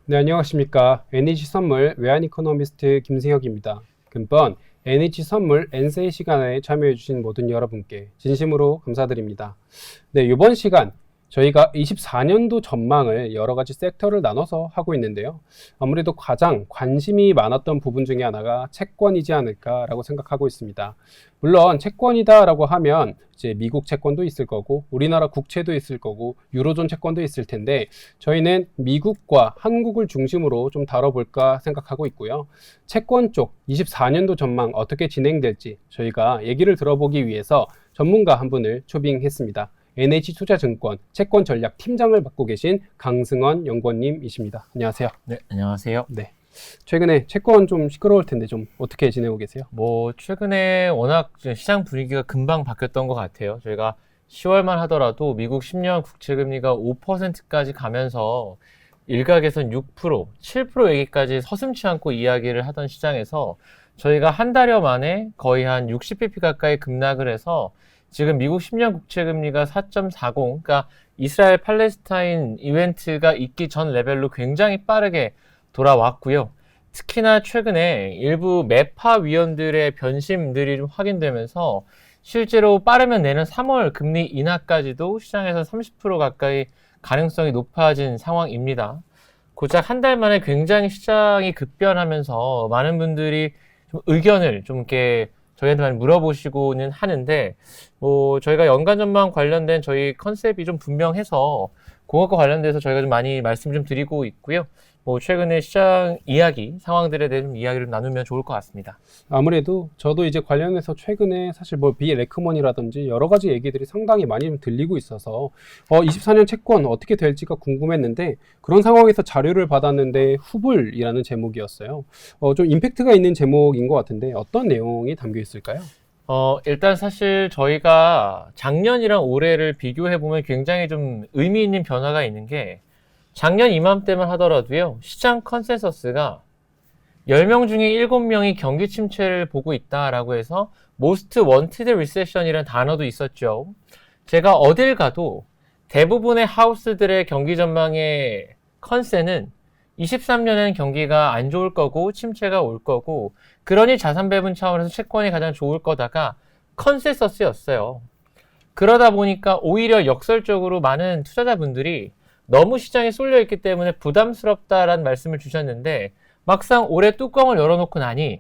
네, 안녕하십니까. NH선물 외환이코노미스트 김승혁입니다. 금번 NH선물 엔세이 시간에 참여해주신 모든 여러분께 진심으로 감사드립니다. 네, 이번 시간 저희가 24년도 전망을 여러 가지 섹터를 나눠서 하고 있는데요. 아무래도 가장 관심이 많았던 부분 중에 하나가 채권이지 않을까라고 생각하고 있습니다. 물론 채권이다라고 하면 이제 미국 채권도 있을 거고 우리나라 국채도 있을 거고 유로존 채권도 있을 텐데 저희는 미국과 한국을 중심으로 좀 다뤄볼까 생각하고 있고요. 채권 쪽 24년도 전망 어떻게 진행될지 저희가 얘기를 들어보기 위해서 전문가 한 분을 초빙했습니다. NH투자증권 채권전략 팀장을 맡고 계신 강승원 연구원님이십니다. 안녕하세요. 네, 안녕하세요. 네. 최근에 채권 좀 시끄러울 텐데 좀 어떻게 지내고 계세요? 최근에 워낙 시장 분위기가 금방 바뀌었던 것 같아요. 저희가 10월만 하더라도 미국 10년 국채금리가 5%까지 가면서 일각에선 6%, 7% 얘기까지 서슴지 않고 이야기를 하던 시장에서 저희가 한 달여 만에 거의 한 60bp 가까이 급락을 해서 지금 미국 10년 국채금리가 4.40, 그러니까 이스라엘 팔레스타인 이벤트가 있기 전 레벨로 굉장히 빠르게 돌아왔고요. 특히나 최근에 일부 매파 위원들의 변심들이 좀 확인되면서 실제로 빠르면 내년 3월 금리 인하까지도 시장에서 30% 가까이 가능성이 높아진 상황입니다. 고작 한 달 만에 굉장히 시장이 급변하면서 많은 분들이 좀 의견을 좀 이렇게 저희한테 많이 물어보시고는 하는데, 저희가 연간 전망 관련된 저희 컨셉이 좀 분명해서 그것과 관련돼서 저희가 좀 많이 말씀 좀 드리고 있고요. 최근에 시장 이야기, 상황들에 대해 좀 이야기를 나누면 좋을 것 같습니다. 아무래도 저도 이제 관련해서 최근에 사실 비레크먼이라든지 여러 가지 얘기들이 상당히 많이 좀 들리고 있어서 24년 채권 어떻게 될지가 궁금했는데 그런 상황에서 자료를 받았는데 후불이라는 제목이었어요. 좀 임팩트가 있는 제목인 것 같은데 어떤 내용이 담겨 있을까요? 일단 사실 저희가 작년이랑 올해를 비교해보면 굉장히 좀 의미 있는 변화가 있는 게 작년 이맘때만 하더라도요, 시장 컨센서스가 10명 중에 7명이 경기 침체를 보고 있다라고 해서 Most Wanted Recession이라는 단어도 있었죠. 제가 어딜 가도 대부분의 하우스들의 경기 전망의 컨센은 23년에는 경기가 안 좋을 거고 침체가 올 거고 그러니 자산 배분 차원에서 채권이 가장 좋을 거다가 컨센서스였어요. 그러다 보니까 오히려 역설적으로 많은 투자자분들이 너무 시장에 쏠려 있기 때문에 부담스럽다라는 말씀을 주셨는데 막상 올해 뚜껑을 열어놓고 나니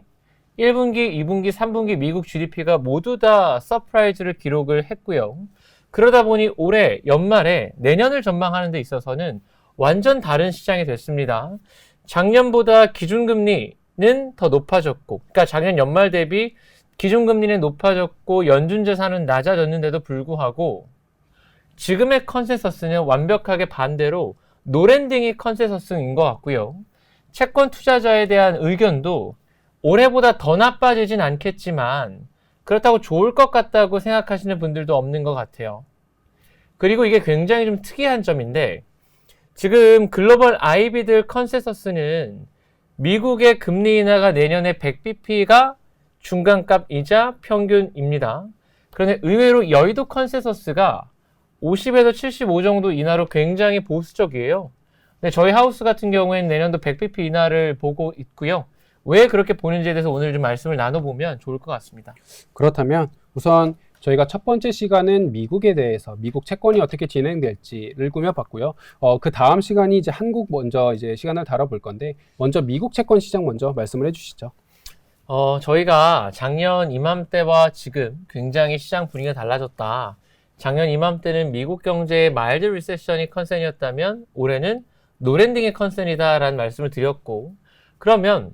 1분기, 2분기, 3분기 미국 GDP가 모두 다 서프라이즈를 기록을 했고요. 그러다 보니 올해 연말에 내년을 전망하는 데 있어서는 완전 다른 시장이 됐습니다. 작년보다 기준금리는 더 높아졌고, 그러니까 작년 연말 대비 기준금리는 높아졌고 연준자산은 낮아졌는데도 불구하고 지금의 컨센서스는 완벽하게 반대로 노랜딩이 컨센서스인 것 같고요. 채권 투자자에 대한 의견도 올해보다 더 나빠지진 않겠지만 그렇다고 좋을 것 같다고 생각하시는 분들도 없는 것 같아요. 그리고 이게 굉장히 좀 특이한 점인데 지금 글로벌 IB들 컨센서스는 미국의 금리 인하가 내년에 100bp가 중간값이자 평균입니다. 그런데 의외로 여의도 컨센서스가 50에서 75 정도 인하로 굉장히 보수적이에요. 근데 저희 하우스 같은 경우에는 내년도 100bp 인하를 보고 있고요. 왜 그렇게 보는지에 대해서 오늘 좀 말씀을 나눠보면 좋을 것 같습니다. 그렇다면 우선 저희가 첫 번째 시간은 미국에 대해서 미국 채권이 어떻게 진행될지를 꾸며봤고요. 그 다음 시간이 이제 한국 먼저 이제 시간을 다뤄볼 건데 먼저 미국 채권 시장 먼저 말씀을 해주시죠. 저희가 작년 이맘때와 지금 굉장히 시장 분위기가 달라졌다. 작년 이맘때는 미국 경제의 마일드 리세션이 컨센이었다면 올해는 노랜딩의 컨센이다라는 말씀을 드렸고 그러면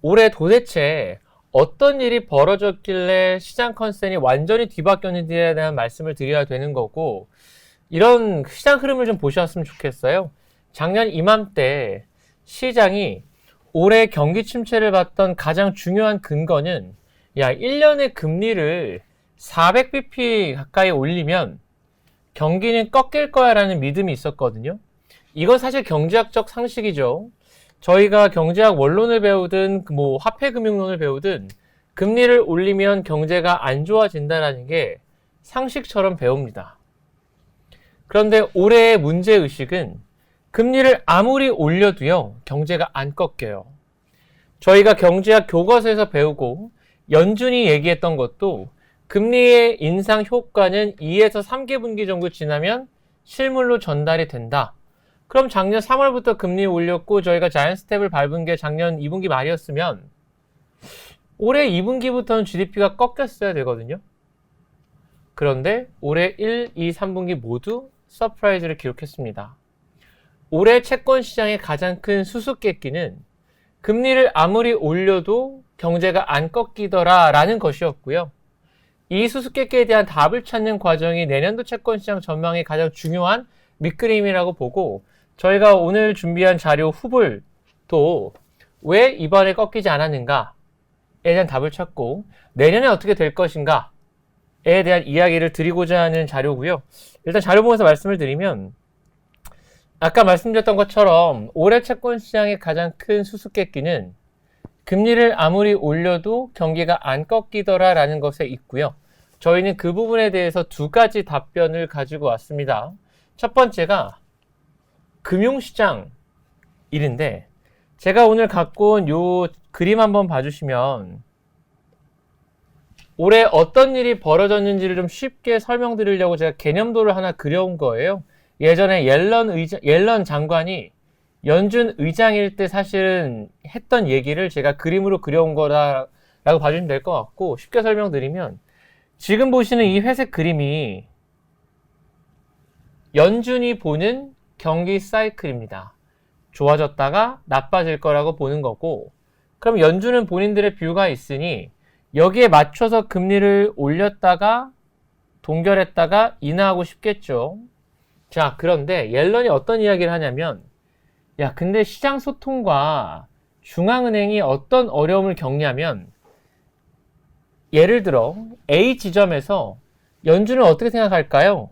올해 도대체 어떤 일이 벌어졌길래 시장 컨센이 완전히 뒤바뀌었는지에 대한 말씀을 드려야 되는 거고 이런 시장 흐름을 좀 보셨으면 좋겠어요. 작년 이맘때 시장이 올해 경기 침체를 봤던 가장 중요한 근거는 1년의 금리를 400bp 가까이 올리면 경기는 꺾일 거야 라는 믿음이 있었거든요. 이건 사실 경제학적 상식이죠. 저희가 경제학 원론을 배우든 화폐금융론을 배우든 금리를 올리면 경제가 안 좋아진다는 게 상식처럼 배웁니다. 그런데 올해의 문제의식은 금리를 아무리 올려도요, 경제가 안 꺾여요. 저희가 경제학 교과서에서 배우고 연준이 얘기했던 것도 금리의 인상 효과는 2에서 3개 분기 정도 지나면 실물로 전달이 된다. 그럼 작년 3월부터 금리 올렸고 저희가 자이언트 스텝을 밟은 게 작년 2분기 말이었으면 올해 2분기부터는 GDP가 꺾였어야 되거든요. 그런데 올해 1, 2, 3분기 모두 서프라이즈를 기록했습니다. 올해 채권 시장의 가장 큰 수수께끼는 금리를 아무리 올려도 경제가 안 꺾이더라 라는 것이었고요. 이 수수께끼에 대한 답을 찾는 과정이 내년도 채권 시장 전망의 가장 중요한 밑그림이라고 보고 저희가 오늘 준비한 자료 후불도 왜 이번에 꺾이지 않았는가에 대한 답을 찾고 내년에 어떻게 될 것인가에 대한 이야기를 드리고자 하는 자료고요. 일단 자료 보면서 말씀을 드리면 아까 말씀드렸던 것처럼 올해 채권 시장의 가장 큰 수수께끼는 금리를 아무리 올려도 경기가 안 꺾이더라 라는 것에 있고요. 저희는 그 부분에 대해서 두 가지 답변을 가지고 왔습니다. 첫 번째가 금융시장 일인데 제가 오늘 갖고 온 요 그림 한번 봐주시면 올해 어떤 일이 벌어졌는지를 좀 쉽게 설명드리려고 제가 개념도를 하나 그려온 거예요. 예전에 옐런 장관이 연준 의장일 때 사실은 했던 얘기를 제가 그림으로 그려온 거라고 봐주시면 될 것 같고 쉽게 설명드리면 지금 보시는 이 회색 그림이 연준이 보는 경기 사이클입니다. 좋아졌다가 나빠질 거라고 보는 거고 그럼 연준은 본인들의 뷰가 있으니 여기에 맞춰서 금리를 올렸다가 동결했다가 인하하고 싶겠죠. 자, 그런데 옐런이 어떤 이야기를 하냐면 야, 근데 시장 소통과 중앙은행이 어떤 어려움을 겪냐면 예를 들어 A 지점에서 연준은 어떻게 생각할까요?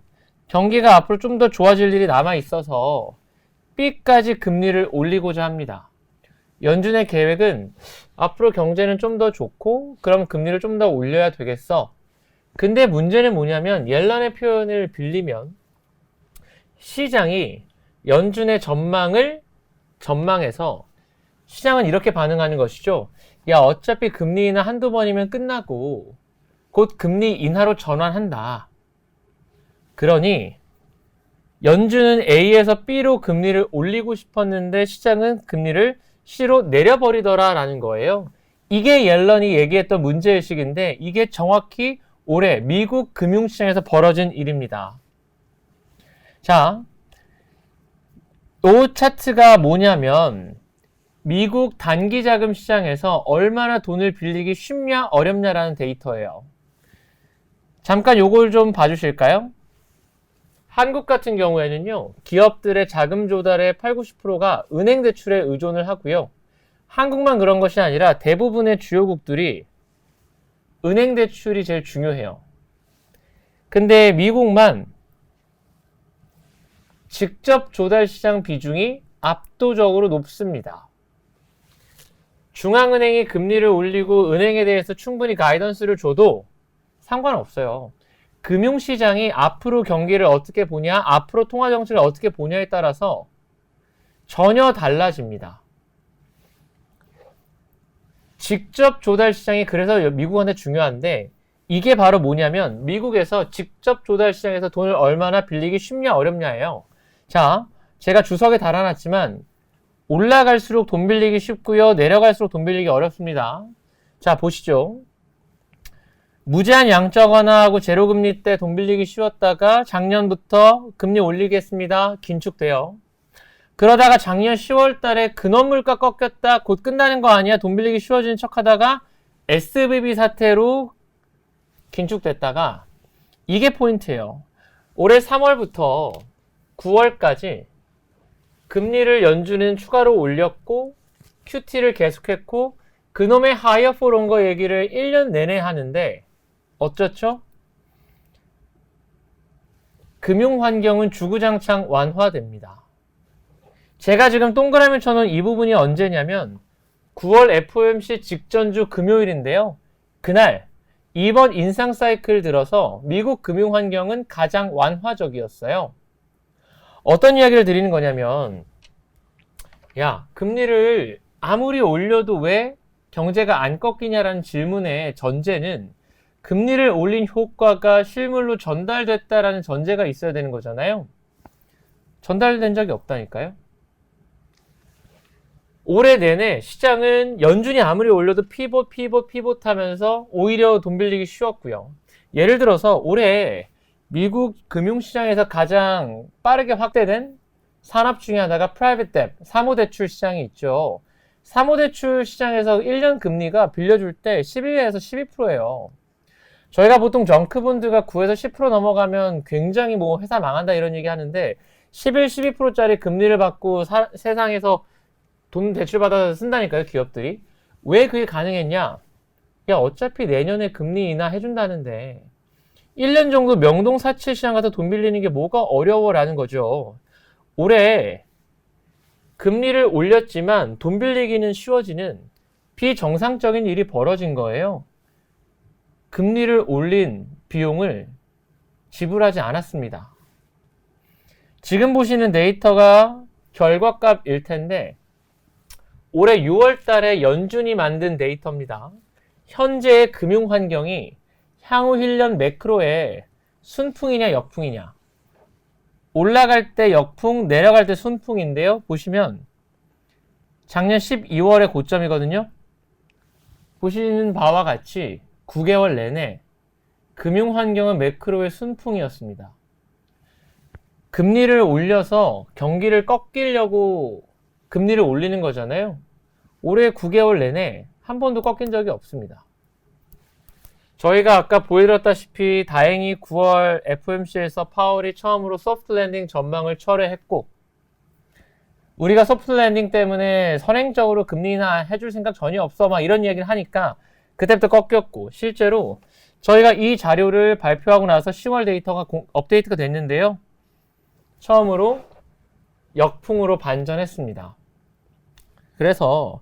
경기가 앞으로 좀 더 좋아질 일이 남아 있어서 B까지 금리를 올리고자 합니다. 연준의 계획은 앞으로 경제는 좀 더 좋고 그럼 금리를 좀 더 올려야 되겠어. 근데 문제는 뭐냐면 옐런의 표현을 빌리면 시장이 연준의 전망해서 시장은 이렇게 반응하는 것이죠. 야, 어차피 금리 인하 한두 번이면 끝나고 곧 금리 인하로 전환한다. 그러니 연준은 A에서 B로 금리를 올리고 싶었는데 시장은 금리를 C로 내려버리더라 라는 거예요. 이게 옐런이 얘기했던 문제의식인데 이게 정확히 올해 미국 금융시장에서 벌어진 일입니다. 자, 이 차트가 뭐냐면 미국 단기자금 시장에서 얼마나 돈을 빌리기 쉽냐 어렵냐라는 데이터예요. 잠깐 요걸 좀 봐주실까요? 한국 같은 경우에는요, 기업들의 자금 조달의 80~90%가 은행 대출에 의존을 하고요. 한국만 그런 것이 아니라 대부분의 주요국들이 은행 대출이 제일 중요해요. 근데 미국만 직접 조달 시장 비중이 압도적으로 높습니다. 중앙은행이 금리를 올리고 은행에 대해서 충분히 가이던스를 줘도 상관없어요. 금융시장이 앞으로 경기를 어떻게 보냐, 앞으로 통화정책을 어떻게 보냐에 따라서 전혀 달라집니다. 직접 조달 시장이 그래서 미국한테 중요한데 이게 바로 뭐냐면 미국에서 직접 조달 시장에서 돈을 얼마나 빌리기 쉽냐 어렵냐예요. 자, 제가 주석에 달아놨지만 올라갈수록 돈 빌리기 쉽고요. 내려갈수록 돈 빌리기 어렵습니다. 자, 보시죠. 무제한 양적 완화하고 제로금리 때 돈 빌리기 쉬웠다가 작년부터 금리 올리겠습니다. 긴축돼요. 그러다가 작년 10월 달에 근원물가 꺾였다. 곧 끝나는 거 아니야. 돈 빌리기 쉬워지는 척 하다가 SVB 사태로 긴축됐다가 이게 포인트예요. 올해 3월부터 9월까지 금리를 연준은 추가로 올렸고 QT를 계속했고 그놈의 higher for longer 얘기를 1년 내내 하는데 어쩌죠? 금융환경은 주구장창 완화됩니다. 제가 지금 동그라미 쳐놓은 이 부분이 언제냐면 9월 FOMC 직전주 금요일인데요. 그날 이번 인상 사이클 들어서 미국 금융환경은 가장 완화적이었어요. 어떤 이야기를 드리는 거냐면 야, 금리를 아무리 올려도 왜 경제가 안 꺾이냐라는 질문의 전제는 금리를 올린 효과가 실물로 전달됐다라는 전제가 있어야 되는 거잖아요. 전달된 적이 없다니까요. 올해 내내 시장은 연준이 아무리 올려도 피봇 하면서 오히려 돈 빌리기 쉬웠고요. 예를 들어서 올해 미국 금융시장에서 가장 빠르게 확대된 산업 중에 하나가 프라이빗 뎁, 사모대출 시장이 있죠. 사모대출 시장에서 1년 금리가 빌려줄 때 11에서 12%예요. 저희가 보통 정크본드가 9에서 10% 넘어가면 굉장히 뭐 회사 망한다 이런 얘기 하는데 11, 12%짜리 금리를 받고 세상에서 돈 대출받아서 쓴다니까요, 기업들이. 왜 그게 가능했냐? 야, 어차피 내년에 금리 인하 해준다는데 1년 정도 명동사채 시장 가서 돈 빌리는 게 뭐가 어려워라는 거죠. 올해 금리를 올렸지만 돈 빌리기는 쉬워지는 비정상적인 일이 벌어진 거예요. 금리를 올린 비용을 지불하지 않았습니다. 지금 보시는 데이터가 결과값일 텐데 올해 6월 달에 연준이 만든 데이터입니다. 현재의 금융 환경이 향후 1년 매크로에 순풍이냐 역풍이냐. 올라갈 때 역풍, 내려갈 때 순풍인데요. 보시면 작년 12월의 고점이거든요. 보시는 바와 같이 9개월 내내 금융 환경은 매크로의 순풍이었습니다. 금리를 올려서 경기를 꺾이려고 금리를 올리는 거잖아요. 올해 9개월 내내 한 번도 꺾인 적이 없습니다. 저희가 아까 보여드렸다시피 다행히 9월 FOMC에서 파월이 처음으로 소프트 랜딩 전망을 철회했고 우리가 소프트 랜딩 때문에 선행적으로 금리 인하 해줄 생각 전혀 없어 막 이런 얘기를 하니까 그때부터 꺾였고 실제로 저희가 이 자료를 발표하고 나서 10월 데이터가 업데이트가 됐는데요. 처음으로 역풍으로 반전했습니다. 그래서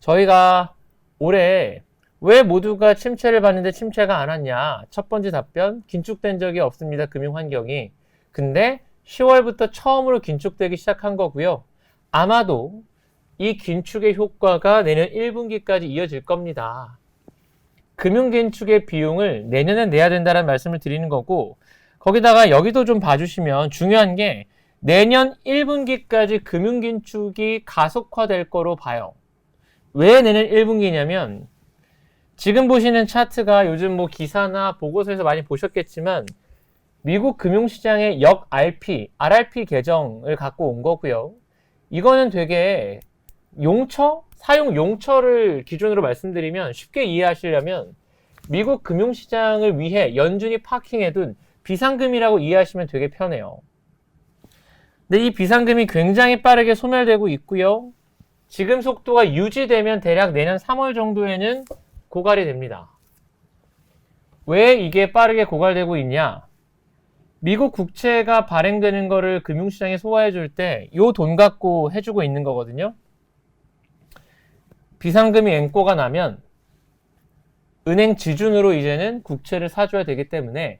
저희가 올해 왜 모두가 침체를 봤는데 침체가 안 왔냐? 첫 번째 답변, 긴축된 적이 없습니다. 금융 환경이. 근데 10월부터 처음으로 긴축되기 시작한 거고요. 아마도 이 긴축의 효과가 내년 1분기까지 이어질 겁니다. 금융 긴축의 비용을 내년에 내야 된다는 말씀을 드리는 거고 거기다가 여기도 좀 봐주시면 중요한 게 내년 1분기까지 금융 긴축이 가속화될 거로 봐요. 왜 내년 1분기냐면 지금 보시는 차트가 요즘 뭐 기사나 보고서에서 많이 보셨겠지만 미국 금융시장의 RRP 계정을 갖고 온 거고요. 이거는 되게 사용 용처를 기준으로 말씀드리면 쉽게 이해하시려면 미국 금융시장을 위해 연준이 파킹해둔 비상금이라고 이해하시면 되게 편해요. 근데 이 비상금이 굉장히 빠르게 소멸되고 있고요. 지금 속도가 유지되면 대략 내년 3월 정도에는 고갈이 됩니다. 왜 이게 빠르게 고갈되고 있냐? 미국 국채가 발행되는 거를 금융시장에 소화해 줄 때 이 돈 갖고 해주고 있는 거거든요. 비상금이 앵꼬가 나면 은행 지준으로 이제는 국채를 사줘야 되기 때문에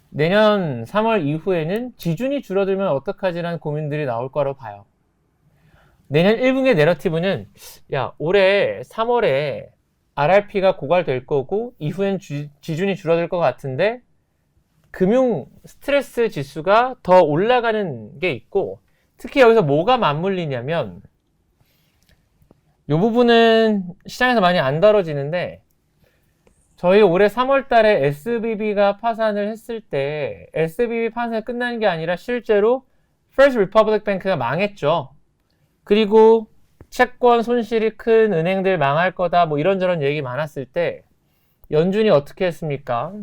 내년 3월 이후에는 지준이 줄어들면 어떡하지라는 고민들이 나올 거라고 봐요. 내년 1분기 내러티브는 야 올해 3월에 RRP가 고갈될 거고 이후엔 지준이 줄어들 것 같은데 금융 스트레스 지수가 더 올라가는 게 있고 특히 여기서 뭐가 맞물리냐면 이 부분은 시장에서 많이 안 다뤄지는데 저희 올해 3월 달에 SVB가 파산을 했을 때 SVB 파산이 끝나는 게 아니라 실제로 First Republic Bank가 망했죠. 그리고 채권 손실이 큰 은행들 망할 거다 뭐 이런저런 얘기 많았을 때 연준이 어떻게 했습니까?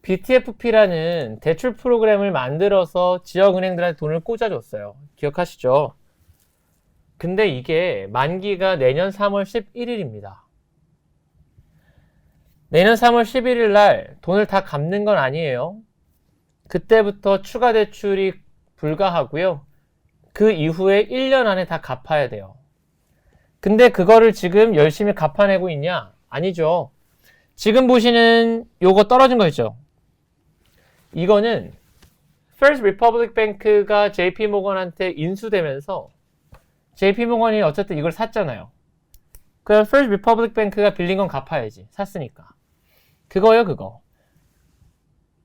BTFP라는 대출 프로그램을 만들어서 지역은행들한테 돈을 꽂아줬어요. 기억하시죠? 근데 이게 만기가 내년 3월 11일입니다. 내년 3월 11일 날 돈을 다 갚는 건 아니에요. 그때부터 추가 대출이 불가하고요. 그 이후에 1년 안에 다 갚아야 돼요. 근데 그거를 지금 열심히 갚아내고 있냐? 아니죠. 지금 보시는 요거 떨어진 거 있죠? 이거는 First Republic Bank가 JP 모건한테 인수되면서 JP 모건이 어쨌든 이걸 샀잖아요. 그럼 First Republic Bank가 빌린 건 갚아야지. 샀으니까. 그거요, 그거.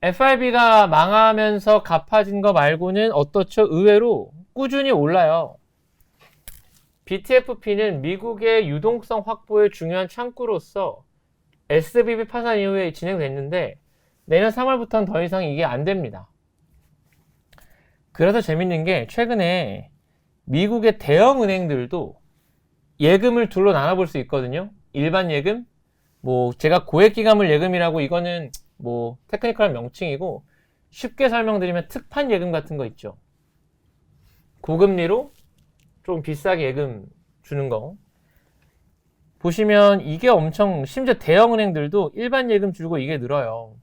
FRB가 망하면서 갚아진 거 말고는 어떻죠? 의외로 꾸준히 올라요. BTFP는 미국의 유동성 확보의 중요한 창구로서 SVB 파산 이후에 진행됐는데 내년 3월부터는 더 이상 이게 안 됩니다. 그래서 재밌는 게 최근에 미국의 대형 은행들도 예금을 둘로 나눠볼 수 있거든요. 일반 예금, 뭐 제가 고액기금을 예금이라고 이거는 뭐 테크니컬한 명칭이고 쉽게 설명드리면 특판 예금 같은 거 있죠. 고금리로 좀 비싸게 예금 주는 거. 보시면 이게 엄청 심지어 대형 은행들도 일반 예금 주고 이게 늘어요.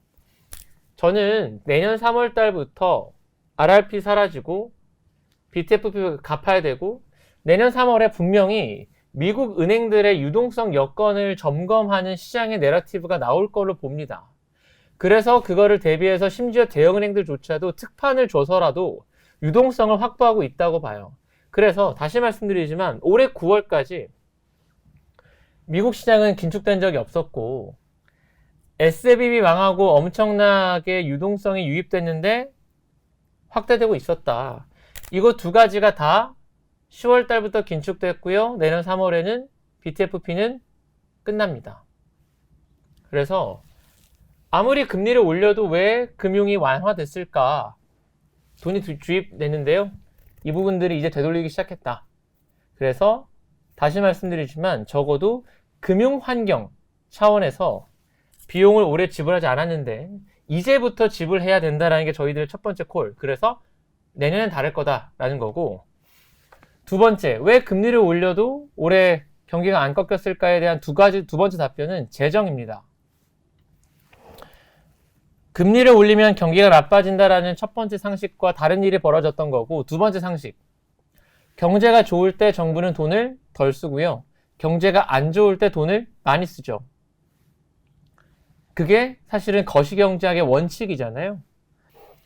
저는 내년 3월 달부터 RRP 사라지고 BTFP 갚아야 되고 내년 3월에 분명히 미국 은행들의 유동성 여건을 점검하는 시장의 내러티브가 나올 걸로 봅니다. 그래서 그거를 대비해서 심지어 대형 은행들조차도 특판을 줘서라도 유동성을 확보하고 있다고 봐요. 그래서 다시 말씀드리지만 올해 9월까지 미국 시장은 긴축된 적이 없었고 SVB 망하고 엄청나게 유동성이 유입됐는데 확대되고 있었다. 이거 두 가지가 다 10월 달부터 긴축됐고요. 내년 3월에는 BTFP는 끝납니다. 그래서 아무리 금리를 올려도 왜 금융이 완화됐을까? 돈이 주입됐는데요. 이 부분들이 이제 되돌리기 시작했다. 그래서 다시 말씀드리지만 적어도 금융 환경 차원에서 비용을 올해 지불하지 않았는데 이제부터 지불해야 된다라는 게 저희들의 첫 번째 콜. 그래서 내년엔 다를 거다라는 거고, 두 번째, 왜 금리를 올려도 올해 경기가 안 꺾였을까에 대한 두 번째 답변은 재정입니다. 금리를 올리면 경기가 나빠진다라는 첫 번째 상식과 다른 일이 벌어졌던 거고, 두 번째 상식. 경제가 좋을 때 정부는 돈을 덜 쓰고요. 경제가 안 좋을 때 돈을 많이 쓰죠. 그게 사실은 거시경제학의 원칙이잖아요.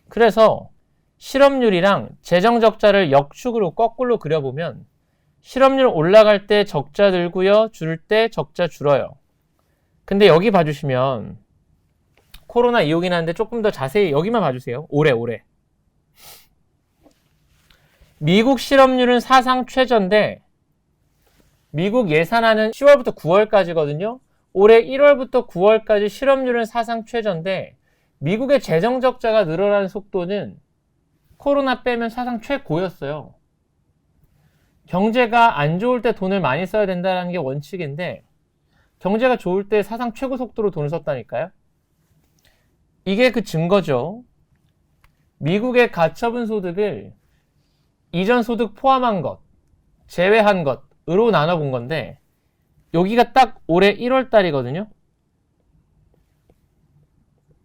그래서 실업률이랑 재정 적자를 역축으로 거꾸로 그려보면 실업률 올라갈 때 적자 늘고요. 줄 때 적자 줄어요. 근데 여기 봐주시면 코로나 이후긴 한데 조금 더 자세히 여기만 봐주세요. 올해. 미국 실업률은 사상 최저인데 미국 예산안은 10월부터 9월까지거든요. 올해 1월부터 9월까지 실업률은 사상 최저인데 미국의 재정 적자가 늘어나는 속도는 코로나 빼면 사상 최고였어요. 경제가 안 좋을 때 돈을 많이 써야 된다는 게 원칙인데 경제가 좋을 때 사상 최고 속도로 돈을 썼다니까요. 이게 그 증거죠. 미국의 가처분 소득을 이전 소득 포함한 것, 제외한 것으로 나눠본 건데 여기가 딱 올해 1월 달이거든요.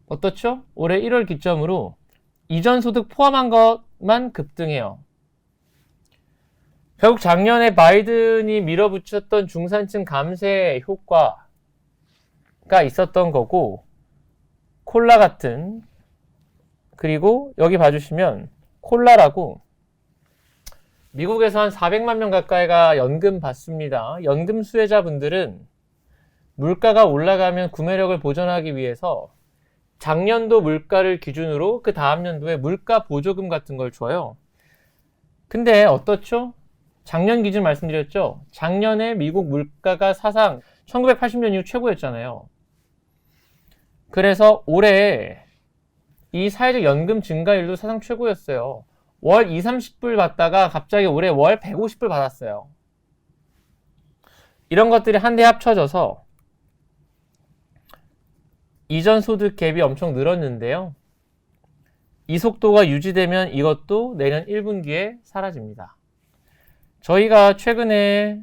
어떻죠? 올해 1월 기점으로 이전 소득 포함한 것만 급등해요. 결국 작년에 바이든이 밀어붙였던 중산층 감세 효과가 있었던 거고, 콜라 같은, 그리고 여기 봐주시면 콜라라고 미국에서 한 400만 명 가까이가 연금 받습니다. 연금 수혜자분들은 물가가 올라가면 구매력을 보전하기 위해서 작년도 물가를 기준으로 그 다음 연도에 물가 보조금 같은 걸 줘요. 근데 어떻죠? 작년 기준 말씀드렸죠? 작년에 미국 물가가 사상 1980년 이후 최고였잖아요. 그래서 올해 이 사회적 연금 증가율도 사상 최고였어요. 월 20, 30불 받다가 갑자기 올해 월 150불 받았어요. 이런 것들이 한데 합쳐져서 이전 소득 갭이 엄청 늘었는데요. 이 속도가 유지되면 이것도 내년 1분기에 사라집니다. 저희가 최근에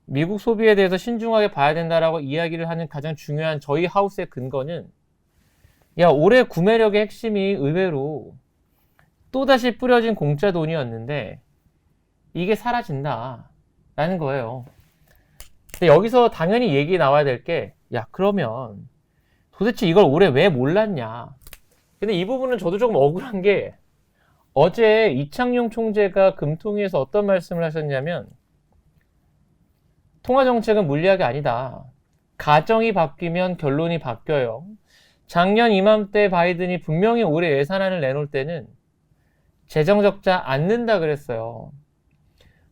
미국 소비에 대해서 신중하게 봐야 된다라고 이야기를 하는 가장 중요한 저희 하우스의 근거는 올해 구매력의 핵심이 의외로 또다시 뿌려진 공짜 돈이었는데 이게 사라진다라는 거예요. 근데 여기서 당연히 얘기 나와야 될 게 그러면 도대체 이걸 올해 왜 몰랐냐. 근데 이 부분은 저도 조금 억울한 게 어제 이창용 총재가 금통위에서 어떤 말씀을 하셨냐면 통화정책은 물리학이 아니다. 가정이 바뀌면 결론이 바뀌어요. 작년 이맘때 바이든이 분명히 올해 예산안을 내놓을 때는 재정적자 않는다 그랬어요.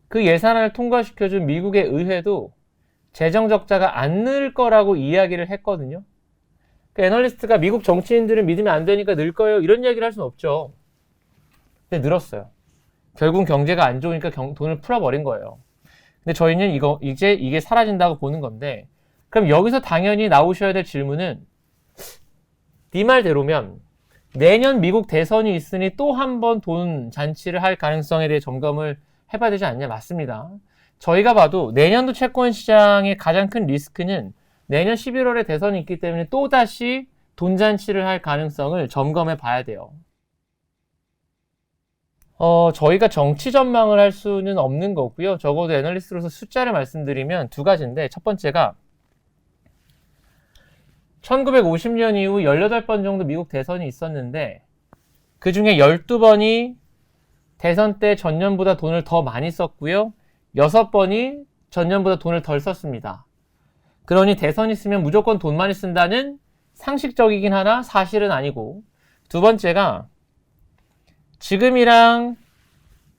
그 예산안을 통과시켜준 미국의 의회도 재정적자가 안 늘 거라고 이야기를 했거든요. 그 애널리스트가 미국 정치인들은 믿으면 안 되니까 늘 거예요. 이런 이야기를 할 수는 없죠. 근데 늘었어요. 결국 경제가 안 좋으니까 돈을 풀어버린 거예요. 근데 저희는 이제 이게 사라진다고 보는 건데, 그럼 여기서 당연히 나오셔야 될 질문은, 네 말대로면 내년 미국 대선이 있으니 또 한 번 돈 잔치를 할 가능성에 대해 점검을 해봐야 되지 않냐? 맞습니다. 저희가 봐도 내년도 채권 시장의 가장 큰 리스크는 내년 11월에 대선이 있기 때문에 또다시 돈 잔치를 할 가능성을 점검해 봐야 돼요. 저희가 정치 전망을 할 수는 없는 거고요. 적어도 애널리스트로서 숫자를 말씀드리면 두 가지인데, 첫 번째가 1950년 이후 18번 정도 미국 대선이 있었는데 그 중에 12번이 대선 때 전년보다 돈을 더 많이 썼고요. 6번이 전년보다 돈을 덜 썼습니다. 그러니 대선 있으면 무조건 돈 많이 쓴다는 상식적이긴 하나 사실은 아니고, 두 번째가 지금이랑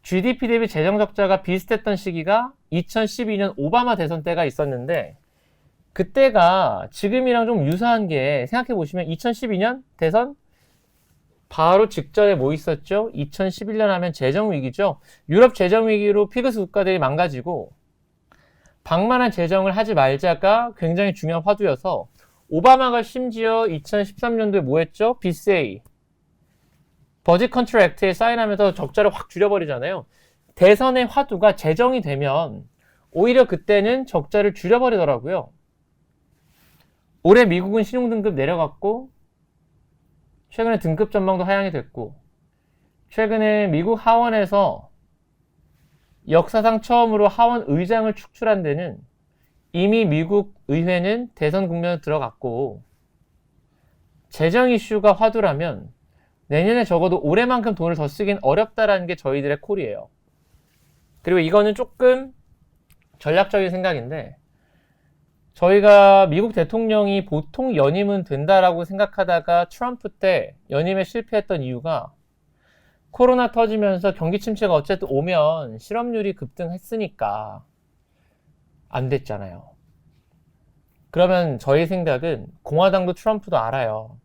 GDP 대비 재정적자가 비슷했던 시기가 2012년 오바마 대선 때가 있었는데, 그때가 지금이랑 좀 유사한 게, 생각해 보시면 2012년 대선 바로 직전에 뭐 있었죠? 2011년 하면 재정위기죠. 유럽 재정위기로 피그스 국가들이 망가지고 방만한 재정을 하지 말자가 굉장히 중요한 화두여서, 오바마가 심지어 2013년도에 뭐 했죠? BCA 버짓 컨트롤 액트에 사인하면서 적자를 확 줄여버리잖아요. 대선의 화두가 재정이 되면 오히려 그때는 적자를 줄여버리더라고요. 올해 미국은 신용등급 내려갔고, 최근에 등급 전망도 하향이 됐고, 최근에 미국 하원에서 역사상 처음으로 하원 의장을 축출한 데는 이미 미국 의회는 대선 국면에 들어갔고, 재정 이슈가 화두라면 내년에 적어도 올해만큼 돈을 더 쓰긴 어렵다라는 게 저희들의 콜이에요. 그리고 이거는 조금 전략적인 생각인데, 저희가 미국 대통령이 보통 연임은 된다라고 생각하다가 트럼프 때 연임에 실패했던 이유가, 코로나 터지면서 경기 침체가 어쨌든 오면 실업률이 급등했으니까 안 됐잖아요. 그러면 저희 생각은 공화당도 트럼프도 알아요.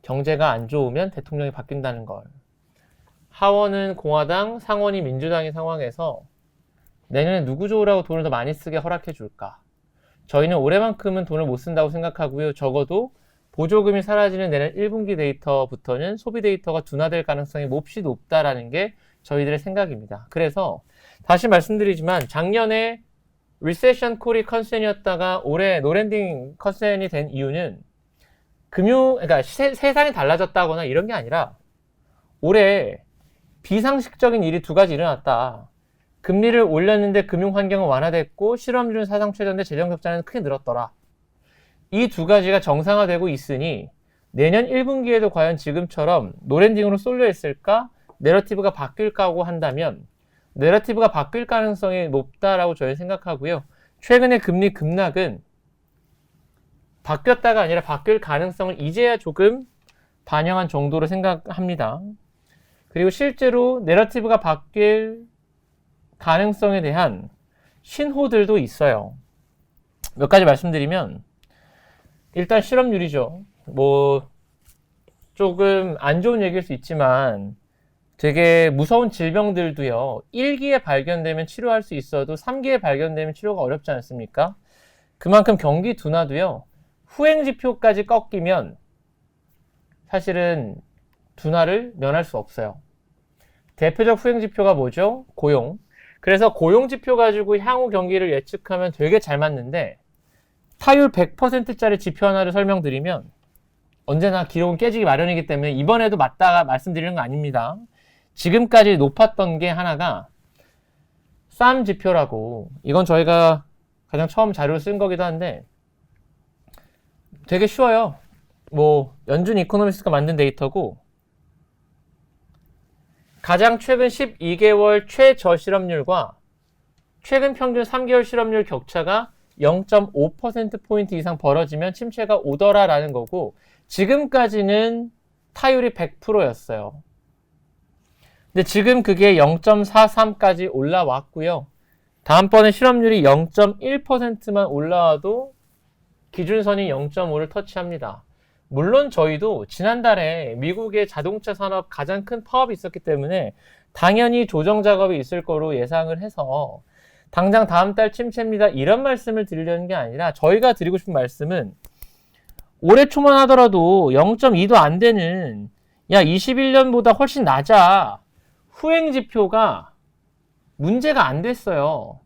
경제가 안 좋으면 대통령이 바뀐다는 걸. 하원은 공화당, 상원이 민주당인 상황에서 내년에 누구 좋으라고 돈을 더 많이 쓰게 허락해 줄까? 저희는 올해만큼은 돈을 못 쓴다고 생각하고요. 적어도 보조금이 사라지는 내년 1분기 데이터부터는 소비 데이터가 둔화될 가능성이 몹시 높다라는 게 저희들의 생각입니다. 그래서 다시 말씀드리지만, 작년에 리세션 콜이 컨센이었다가 올해 노랜딩 컨센이 된 이유는 그러니까 세상이 달라졌다거나 이런 게 아니라 올해 비상식적인 일이 두 가지 일어났다. 금리를 올렸는데 금융 환경은 완화됐고, 실업률은 사상 최저인데 재정 적자는 크게 늘었더라. 이 두 가지가 정상화되고 있으니 내년 1분기에도 과연 지금처럼 노랜딩으로 쏠려 있을까? 내러티브가 바뀔까고 한다면 내러티브가 바뀔 가능성이 높다라고 저희는 생각하고요. 최근의 금리 급락은 바뀌었다가 아니라 바뀔 가능성을 이제야 조금 반영한 정도로 생각합니다. 그리고 실제로 내러티브가 바뀔 가능성에 대한 신호들도 있어요. 몇 가지 말씀드리면, 일단 실업률이죠. 뭐 조금 안 좋은 얘기일 수 있지만 되게 무서운 질병들도요, 1기에 발견되면 치료할 수 있어도 3기에 발견되면 치료가 어렵지 않습니까? 그만큼 경기 둔화도요, 후행지표까지 꺾이면 사실은 둔화를 면할 수 없어요. 대표적 후행지표가 뭐죠? 고용. 그래서 고용지표 가지고 향후 경기를 예측하면 되게 잘 맞는데, 타율 100%짜리 지표 하나를 설명드리면 언제나 기록은 깨지기 마련이기 때문에 이번에도 맞다가 말씀드리는 거 아닙니다. 지금까지 높았던 게 하나가 쌈 지표라고, 이건 저희가 가장 처음 자료를 쓴 거기도 한데 되게 쉬워요. 뭐 연준 이코노미스트가 만든 데이터고, 가장 최근 12개월 최저실업률과 최근 평균 3개월 실업률 격차가 0.5%포인트 이상 벌어지면 침체가 오더라라는 거고, 지금까지는 타율이 100%였어요. 근데 지금 그게 0.43까지 올라왔고요. 다음번에 실업률이 0.1%만 올라와도 기준선이 0.5를 터치합니다. 물론 저희도 지난달에 미국의 자동차 산업 가장 큰 파업이 있었기 때문에 당연히 조정 작업이 있을 거로 예상을 해서 당장 다음 달 침체입니다, 이런 말씀을 드리려는 게 아니라, 저희가 드리고 싶은 말씀은 올해 초만 하더라도 0.2도 안 되는, 야 21년보다 훨씬 낮아, 후행 지표가 문제가 안 됐어요.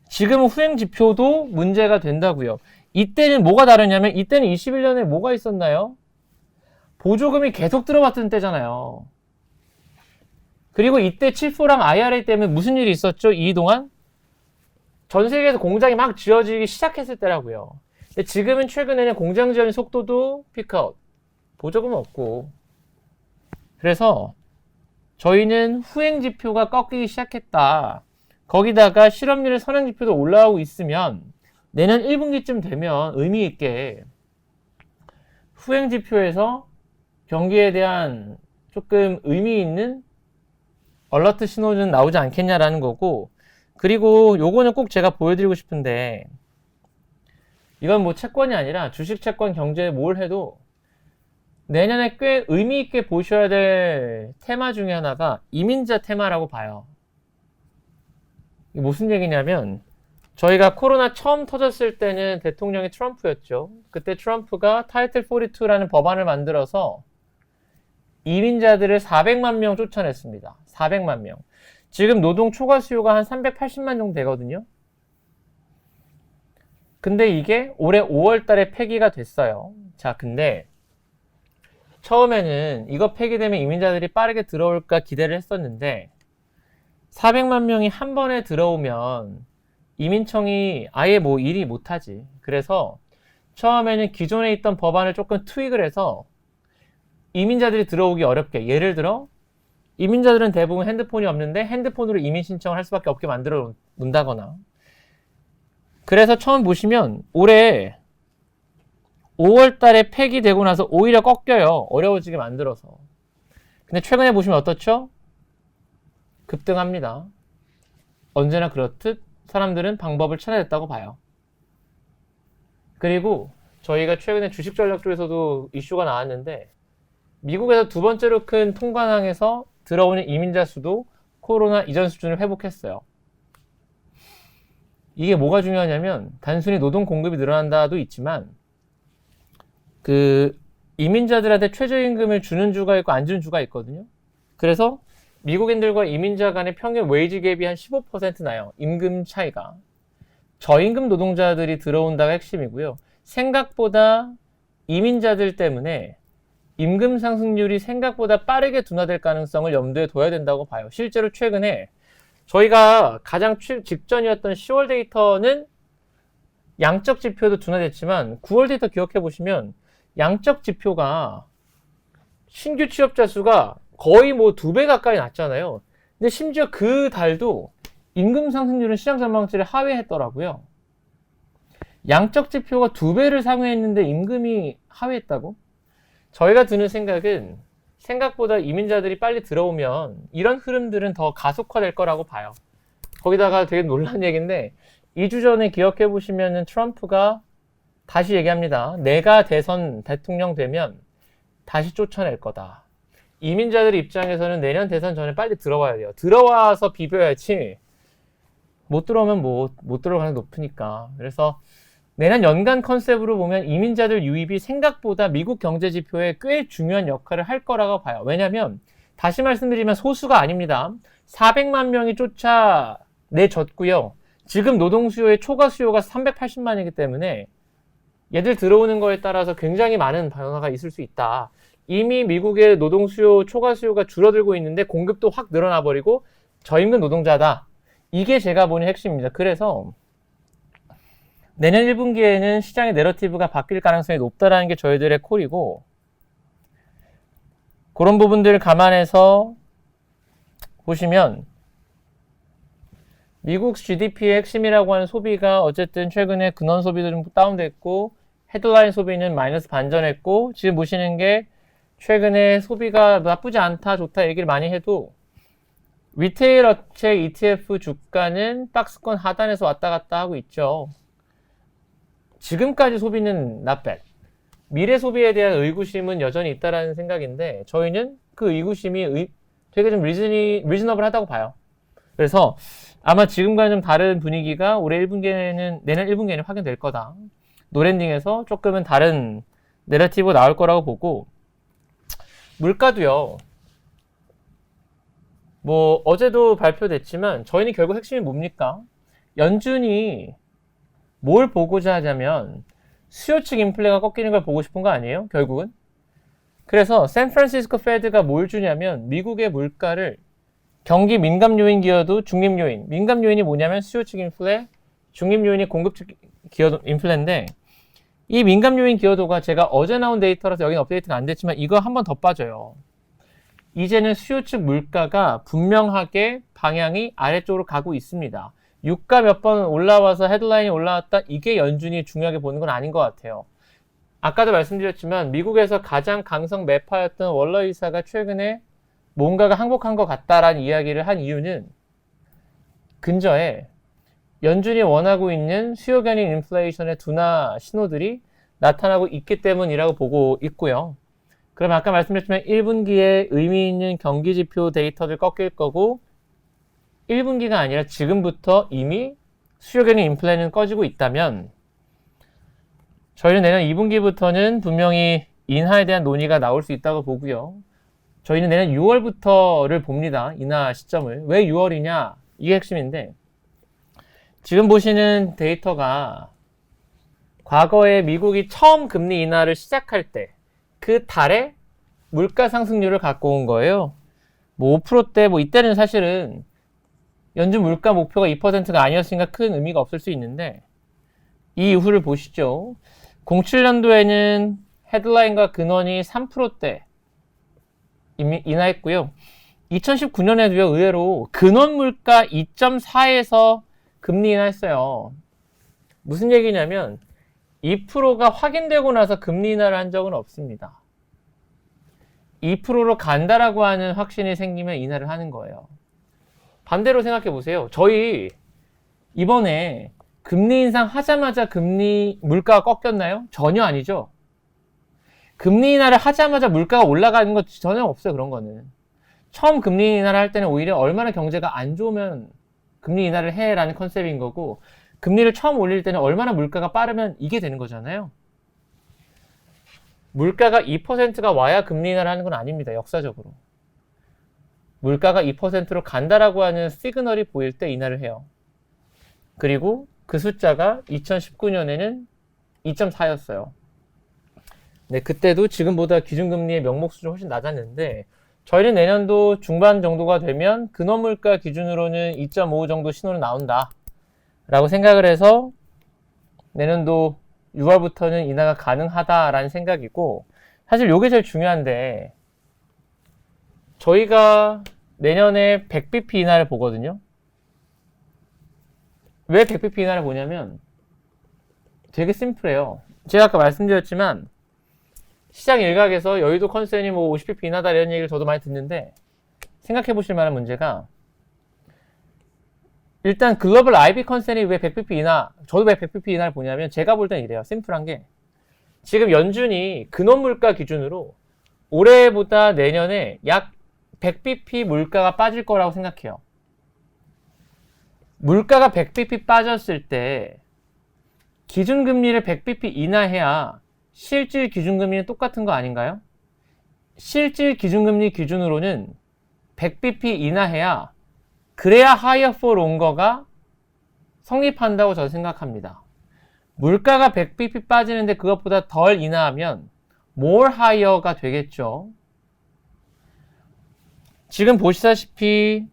지금은 후행 지표도 문제가 된다고요. 이때는 뭐가 다르냐면, 이때는 21년에 뭐가 있었나요? 보조금이 계속 들어왔던 때잖아요. 그리고 이때 칠포랑 IRA 때문에 무슨 일이 있었죠? 이 동안 전 세계에서 공장이 막 지어지기 시작했을 때라고요. 근데 지금은 최근에는 공장 지어진 속도도 피크아웃, 보조금 없고, 그래서 저희는 후행 지표가 꺾이기 시작했다. 거기다가 실업률의 선행 지표도 올라오고 있으면 내년 1분기쯤 되면 의미 있게 후행 지표에서 경기에 대한 조금 의미 있는 얼러트 신호는 나오지 않겠냐라는 거고, 그리고 요거는 꼭 제가 보여드리고 싶은데, 이건 뭐 채권이 아니라 주식, 채권, 경제에 뭘 해도 내년에 꽤 의미 있게 보셔야 될 테마 중에 하나가 이민자 테마라고 봐요. 이게 무슨 얘기냐면, 저희가 코로나 처음 터졌을 때는 대통령이 트럼프였죠. 그때 트럼프가 타이틀 42라는 법안을 만들어서 이민자들을 400만 명 쫓아냈습니다. 400만 명. 지금 노동 초과 수요가 한 380만 정도 되거든요. 근데 이게 올해 5월 달에 폐기가 됐어요. 자, 근데 처음에는 이거 폐기되면 이민자들이 빠르게 들어올까 기대를 했었는데, 400만 명이 한 번에 들어오면 이민청이 아예 뭐 일이 못하지. 그래서 처음에는 기존에 있던 법안을 조금 투입을 해서 이민자들이 들어오기 어렵게, 예를 들어 이민자들은 대부분 핸드폰이 없는데 핸드폰으로 이민 신청을 할 수밖에 없게 만들어 놓는다거나, 그래서 처음 보시면 올해 5월 달에 폐기되고 나서 오히려 꺾여요. 어려워지게 만들어서. 근데 최근에 보시면 어떻죠? 급등합니다. 언제나 그렇듯 사람들은 방법을 찾아냈다고 봐요. 그리고 저희가 최근에 주식 전략 쪽에서도 이슈가 나왔는데, 미국에서 두 번째로 큰 통관항에서 들어오는 이민자 수도 코로나 이전 수준을 회복했어요. 이게 뭐가 중요하냐면, 단순히 노동 공급이 늘어난다도 있지만 그 이민자들한테 최저임금을 주는 주가 있고 안 주는 주가 있거든요. 그래서 미국인들과 이민자 간의 평균 웨이지 갭이 한 15% 나요. 임금 차이가. 저임금 노동자들이 들어온다가 핵심이고요. 생각보다 이민자들 때문에 임금 상승률이 생각보다 빠르게 둔화될 가능성을 염두에 둬야 된다고 봐요. 실제로 최근에 저희가 가장 직전이었던 10월 데이터는 양적 지표도 둔화됐지만 9월 데이터 기억해 보시면 양적 지표가 신규 취업자 수가 거의 뭐 2배 가까이 났잖아요. 근데 심지어 그 달도 임금 상승률은 시장 전망치를 하회했더라고요. 양적 지표가 2배를 상회했는데 임금이 하회했다고? 저희가 드는 생각은 생각보다 이민자들이 빨리 들어오면 이런 흐름들은 더 가속화될 거라고 봐요. 거기다가 되게 놀란 얘기인데, 2주 전에 기억해 보시면은 트럼프가 다시 얘기합니다. 내가 대통령 되면 다시 쫓아낼 거다. 이민자들 입장에서는 내년 대선 전에 빨리 들어와야 돼요. 들어와서 비벼야지 못 들어오면 못 들어올 가능성이 높으니까. 그래서 내년 연간 컨셉으로 보면 이민자들 유입이 생각보다 미국 경제 지표에 꽤 중요한 역할을 할 거라고 봐요. 왜냐하면 다시 말씀드리면 소수가 아닙니다. 400만 명이 쫓아내졌고요. 지금 노동 수요의 초과 수요가 380만이기 때문에 얘들 들어오는 거에 따라서 굉장히 많은 변화가 있을 수 있다. 이미 미국의 노동 수요, 초과 수요가 줄어들고 있는데 공급도 확 늘어나 버리고 저임금 노동자다. 이게 제가 보는 핵심입니다. 그래서 내년 1분기에는 시장의 내러티브가 바뀔 가능성이 높다라는 게 저희들의 콜이고, 그런 부분들을 감안해서 보시면 미국 GDP의 핵심이라고 하는 소비가 어쨌든 최근에 근원 소비도 좀 다운됐고 헤드라인 소비는 마이너스 반전했고 지금 보시는 게 최근에 소비가 나쁘지 않다 좋다 얘기를 많이 해도 리테일 업체 ETF 주가는 박스권 하단에서 왔다 갔다 하고 있죠. 지금까지 소비는 not bad. 미래 소비에 대한 의구심은 여전히 있다라는 생각인데 저희는 그 의구심이 되게 좀 리즈너블하다고 봐요. 그래서 아마 지금과는 좀 다른 분위기가 올해 1분기에는 내년 1분기에는 확인될 거다. 노랜딩에서 조금은 다른 내러티브가 나올 거라고 보고 물가도요. 뭐 어제도 발표됐지만 저희는 결국 핵심이 뭡니까? 연준이 뭘 보고자 하자면 수요 측 인플레가 꺾이는 걸 보고 싶은 거 아니에요? 결국은. 그래서 샌프란시스코 페드가 뭘 주냐면 미국의 물가를 경기 민감 요인 기여도 중립 요인. 민감 요인이 뭐냐면 수요 측 인플레, 중립 요인이 공급 측 기여도 인플레인데 이 민감 요인 기여도가 제가 어제 나온 데이터라서 여기는 업데이트가 안 됐지만 이거 한 번 더 빠져요. 이제는 수요 측 물가가 분명하게 방향이 아래쪽으로 가고 있습니다. 유가 몇 번 올라와서 헤드라인이 올라왔다. 이게 연준이 중요하게 보는 건 아닌 것 같아요. 아까도 말씀드렸지만 미국에서 가장 강성 매파였던 월러 의사가 최근에 뭔가가 항복한 것 같다라는 이야기를 한 이유는 근저에 연준이 원하고 있는 수요 견인 인플레이션의 둔화 신호들이 나타나고 있기 때문이라고 보고 있고요. 그럼 아까 말씀드렸지만 1분기에 의미 있는 경기 지표 데이터들 꺾일 거고 1분기가 아니라 지금부터 이미 수요 견인 인플레는 꺼지고 있다면 저희는 내년 2분기부터는 분명히 인하에 대한 논의가 나올 수 있다고 보고요. 저희는 내년 6월부터를 봅니다. 인하 시점을. 왜 6월이냐? 이게 핵심인데 지금 보시는 데이터가 과거에 미국이 처음 금리 인하를 시작할 때 그 달에 물가 상승률을 갖고 온 거예요. 뭐 5%대 뭐 이때는 사실은 연준 물가 목표가 2%가 아니었으니까 큰 의미가 없을 수 있는데 이 이후를 보시죠. 07년도에는 헤드라인과 근원이 3%대 인하했고요. 2019년에도요, 의외로 근원 물가 2.4에서 금리 인하했어요. 무슨 얘기냐면 2%가 확인되고 나서 금리 인하를 한 적은 없습니다. 2%로 간다라고 하는 확신이 생기면 인하를 하는 거예요. 반대로 생각해 보세요. 저희 이번에 금리 인상 하자마자 금리 물가가 꺾였나요? 전혀 아니죠. 금리 인하를 하자마자 물가가 올라가는 거 전혀 없어요. 그런 거는. 처음 금리 인하를 할 때는 오히려 얼마나 경제가 안 좋으면 금리 인하를 해라는 컨셉인 거고 금리를 처음 올릴 때는 얼마나 물가가 빠르면 이게 되는 거잖아요. 물가가 2%가 와야 금리 인하를 하는 건 아닙니다. 역사적으로. 물가가 2%로 간다라고 하는 시그널이 보일 때 인하를 해요. 그리고 그 숫자가 2019년에는 2.4였어요. 네, 그때도 지금보다 기준금리의 명목 수준이 훨씬 낮았는데 저희는 내년도 중반 정도가 되면 근원물가 기준으로는 2.5 정도 신호는 나온다 라고 생각을 해서 내년도 6월부터는 인하가 가능하다라는 생각이고 사실 이게 제일 중요한데 저희가 내년에 100bp 인하를 보거든요. 왜 100bp 인하를 보냐면 되게 심플해요. 제가 아까 말씀드렸지만 시장 일각에서 여의도 컨센이 뭐 50bp 인하다 이런 얘기를 저도 많이 듣는데 생각해 보실 만한 문제가 일단 글로벌 IB 컨센이 왜 100bp 인하, 저도 왜 100bp 인하를 보냐면 제가 볼 때는 이래요. 심플한 게 지금 연준이 근원 물가 기준으로 올해보다 내년에 약 100bp 물가가 빠질 거라고 생각해요. 물가가 100bp 빠졌을 때 기준금리를 100bp 인하해야 실질 기준금리는 똑같은 거 아닌가요? 실질 기준금리 기준으로는 100bp 인하해야 그래야 higher for longer가 성립한다고 저는 생각합니다. 물가가 100bp 빠지는데 그것보다 덜 인하하면 more higher가 되겠죠. 지금 보시다시피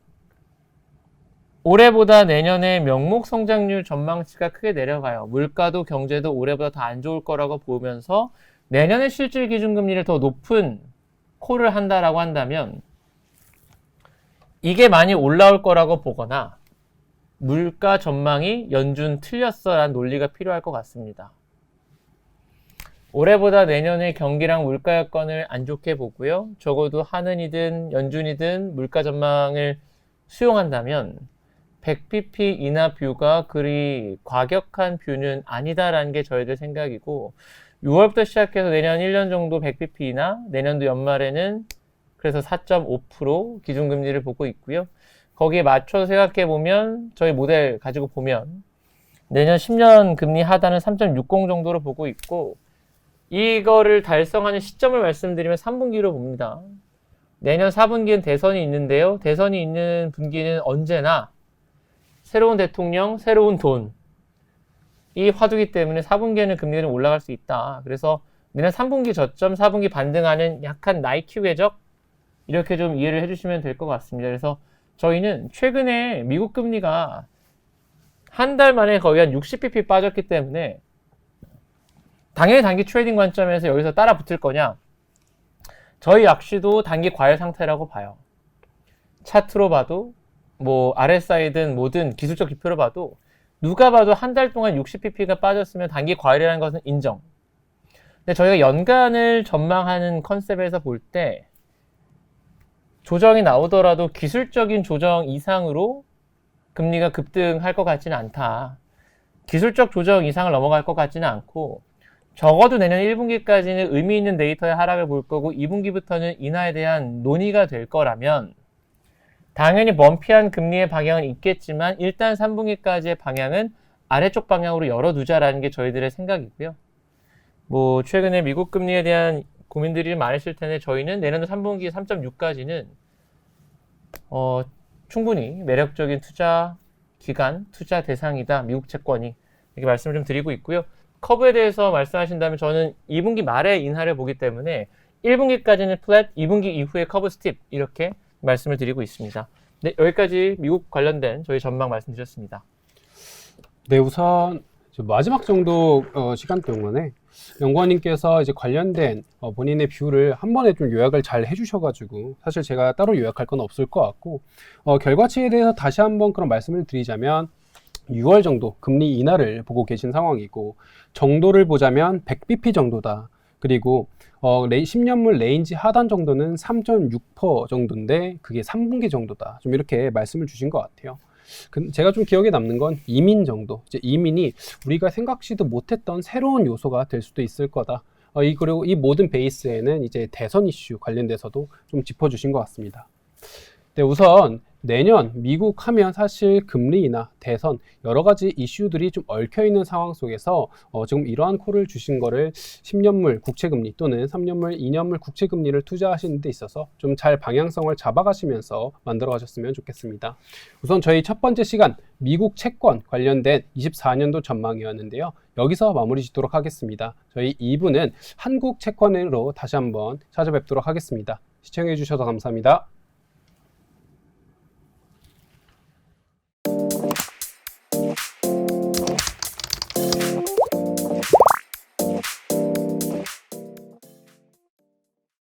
올해보다 내년에 명목 성장률 전망치가 크게 내려가요. 물가도 경제도 올해보다 더 안 좋을 거라고 보면서 내년에 실질 기준금리를 더 높은 콜을 한다라고 한다면 이게 많이 올라올 거라고 보거나 물가 전망이 연준 틀렸어라는 논리가 필요할 것 같습니다. 올해보다 내년에 경기랑 물가 여건을 안 좋게 보고요. 적어도 하는이든 연준이든 물가 전망을 수용한다면 100bp 인하 뷰가 그리 과격한 뷰는 아니다라는 게 저희들 생각이고 6월부터 시작해서 내년 1년 정도 100bp 인하, 내년도 연말에는 그래서 4.5% 기준금리를 보고 있고요. 거기에 맞춰서 생각해보면 저희 모델 가지고 보면 내년 10년 금리 하단은 3.60 정도로 보고 있고 이거를 달성하는 시점을 말씀드리면 3분기로 봅니다. 내년 4분기엔 대선이 있는데요. 대선이 있는 분기는 언제나 새로운 대통령, 새로운 돈. 이 화두기 때문에 4분기에는 금리는 올라갈 수 있다. 그래서 내년 3분기 저점, 4분기 반등하는 약간 나이키 궤적 이렇게 좀 이해를 해주시면 될 것 같습니다. 그래서 저희는 최근에 미국 금리가 한 달 만에 거의 한 60bp 빠졌기 때문에 당연히 단기 트레이딩 관점에서 여기서 따라 붙을 거냐? 저희 역시도 단기 과열 상태라고 봐요. 차트로 봐도 뭐 RSI든 뭐든 기술적 지표로 봐도 누가 봐도 한 달 동안 60pp가 빠졌으면 단기 과열이라는 것은 인정. 근데 저희가 연간을 전망하는 컨셉에서 볼 때 조정이 나오더라도 기술적인 조정 이상으로 금리가 급등할 것 같지는 않다. 기술적 조정 이상을 넘어갈 것 같지는 않고 적어도 내년 1분기까지는 의미 있는 데이터의 하락을 볼 거고 2분기부터는 인하에 대한 논의가 될 거라면 당연히 범피한 금리의 방향은 있겠지만 일단 3분기까지의 방향은 아래쪽 방향으로 열어두자라는 게 저희들의 생각이고요. 뭐 최근에 미국 금리에 대한 고민들이 많으실 텐데 저희는 내년 3분기 3.6까지는 충분히 매력적인 투자 기간, 투자 대상이다. 미국 채권이 이렇게 말씀을 좀 드리고 있고요. 커브에 대해서 말씀하신다면 저는 2분기 말에 인하를 보기 때문에 1분기까지는 플랫, 2분기 이후에 커브 스팁 이렇게 말씀을 드리고 있습니다. 네, 여기까지 미국 관련된 저희 전망 말씀드렸습니다. 네, 우선 마지막 정도 시간 동안에 연구원님께서 이제 관련된 본인의 뷰를 한 번에 좀 요약을 잘 해주셔가지고 사실 제가 따로 요약할 건 없을 것 같고 결과치에 대해서 다시 한번 그런 말씀을 드리자면 6월 정도 금리 인하를 보고 계신 상황이고 정도를 보자면 100bp 정도다. 그리고 10년물 레인지 하단 정도는 3.6% 정도인데 그게 3분기 정도다. 좀 이렇게 말씀을 주신 것 같아요. 제가 좀 기억에 남는 건 이민 정도. 이제 이민이 우리가 생각지도 못했던 새로운 요소가 될 수도 있을 거다. 그리고 이 모든 베이스에는 이제 대선 이슈 관련돼서도 좀 짚어주신 것 같습니다. 네, 우선 내년 미국 하면 사실 금리 인하, 대선 여러 가지 이슈들이 좀 얽혀 있는 상황 속에서 지금 이러한 콜을 주신 거를 10년물 국채금리 또는 3년물, 2년물 국채금리를 투자하시는 데 있어서 좀 잘 방향성을 잡아가시면서 만들어 가셨으면 좋겠습니다. 우선 저희 첫 번째 시간 미국 채권 관련된 24년도 전망이었는데요. 여기서 마무리 짓도록 하겠습니다. 저희 2부는 한국 채권으로 다시 한번 찾아뵙도록 하겠습니다. 시청해 주셔서 감사합니다.